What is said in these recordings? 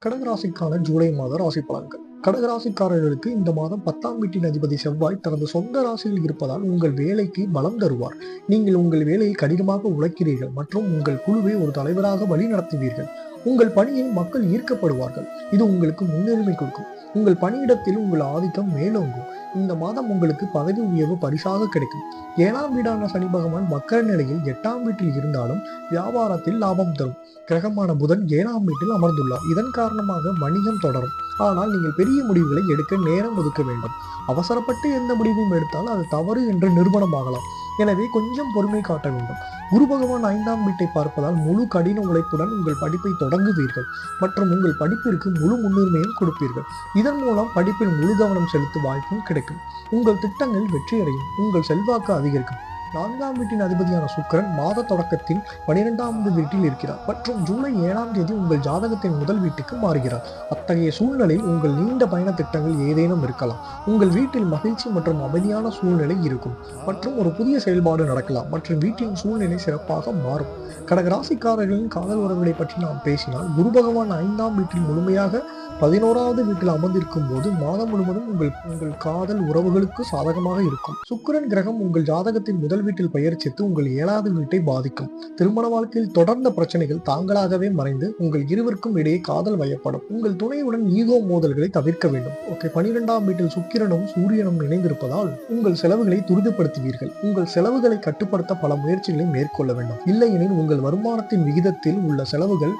கடகராசிக்கான ஜூலை மாத ராசி பலன்கள். கடகராசிக்காரர்களுக்கு இந்த மாதம் 10ஆம் வீட்டின் அதிபதி செவ்வாய் தனது சொந்த ராசியில் இருப்பதால் உங்கள் வேலைக்கு பலம் தருவார். நீங்கள் உங்கள் வேலையை கடினமாக உழைக்கிறீர்கள் மற்றும் உங்கள் குழுவை ஒரு தலைவராக வழி நடத்துவீர்கள். உங்கள் பணியில் மக்கள் ஈர்க்கப்படுவார்கள். இது உங்களுக்கு முன்னுரிமை கொடுக்கும். உங்கள் பணியிடத்தில் உங்கள் ஆதிக்கம் மேலோங்கும். இந்த மாதம் உங்களுக்கு பதவி உயர்வு பரிசாக கிடைக்கும். 7ஆம் வீடான சனி பகவான் வக்கர நிலையில் 8ஆம் வீட்டில் இருந்தாலும் வியாபாரத்தில் லாபம் தரும். கிரகமான புதன் 7ஆம் வீட்டில் அமர்ந்துள்ளார். இதன் காரணமாக வணிகம் தொடரும். ஆனால் நீங்கள் பெரிய முடிவுகளை எடுக்க நேரம் ஒதுக்க வேண்டும். அவசரப்பட்டு எந்த முடிவையும் எடுத்தால் அது தவறு என்று நிரூபணமாகலாம். எனவே கொஞ்சம் பொறுமை காட்ட வேண்டும். குரு பகவான் 5ஆம் வீட்டை பார்ப்பதால் முழு கடின உழைப்புடன் உங்கள் படிப்பை தொடங்குவீர்கள் மற்றும் உங்கள் படிப்பிற்கு முழு முன்னுரிமையும் கொடுப்பீர்கள். இதன் மூலம் படிப்பில் முழு கவனம் செலுத்தும் வாய்ப்பும் கிடைக்கும். உங்கள் திட்டங்கள் வெற்றியடையும். உங்கள் செல்வாக்கு அதிகரிக்கும். 4ஆம் வீட்டின் அதிபதியான சுக்கிரன் மாத தொடக்கத்தில் 12ஆவது வீட்டில் இருக்கிறார் மற்றும் ஜூலை 7ஆம் தேதி உங்கள் ஜாதகத்தின் முதல் வீட்டுக்கு மாறுகிறார். அத்தகைய சூழ்நிலையில் உங்கள் நீண்ட பயண திட்டங்கள் ஏதேனும் இருக்கலாம். உங்கள் வீட்டில் மகிழ்ச்சி மற்றும் அமைதியான சூழ்நிலை இருக்கும் மற்றும் ஒரு புதிய செயல்பாடு நடக்கலாம் மற்றும் வீட்டின் சூழ்நிலை சிறப்பாக மாறும். கடகராசிக்காரர்களின் காதல் உறவுகளை பற்றி நாம் பேசினால், குரு பகவான் 5ஆம் வீட்டில் முழுமையாக 11ஆவது வீட்டில் அமர்ந்திருக்கும் போது மாதம் முழுவதும் உங்கள் காதல் உறவுகளுக்கு சாதகமாக இருக்கும். சுக்கிரன் கிரகம் உங்கள் ஜாதகத்தின் முதல் வீட்டில் பெயர்ச்சித்து உங்கள் 7ஆவது வீட்டை பாதிக்கும். திருமண வாழ்க்கையில் தொடர்ந்த பிரச்சனைகள் தாங்களாகவே மறைந்து உங்கள் இருவருக்கும் இடையே காதல் வயப்படும். உங்கள் துணையுடன் ஈகோ மோதல்களை தவிர்க்க வேண்டும். 12ஆம் வீட்டில் சுக்கிரனும் சூரியனும் இணைந்திருப்பதால் உங்கள் செலவுகளை துரிதப்படுத்துவீர்கள். உங்கள் செலவுகளை கட்டுப்படுத்த பல முயற்சிகளை மேற்கொள்ள வேண்டும். இல்லையெனில் உங்கள் வருமானத்தின் விகிதத்தில் உள்ள செலவுகள்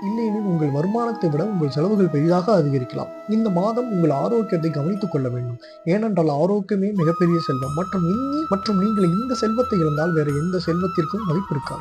உங்கள் வருமானத்தை விட உங்கள் செலவுகள் பெரிதாக அதிகரிக்கும். இந்த மாதம் உங்கள் ஆரோக்கியத்தை கவனித்துக் கொள்ள வேண்டும். ஏனென்றால் ஆரோக்கியமே மிகப்பெரிய செல்வம் மற்றும் நீங்கள் இந்த செல்வத்தை இழந்தால் வேற எந்த செல்வத்திற்கும் மதிப்பு இருக்காது.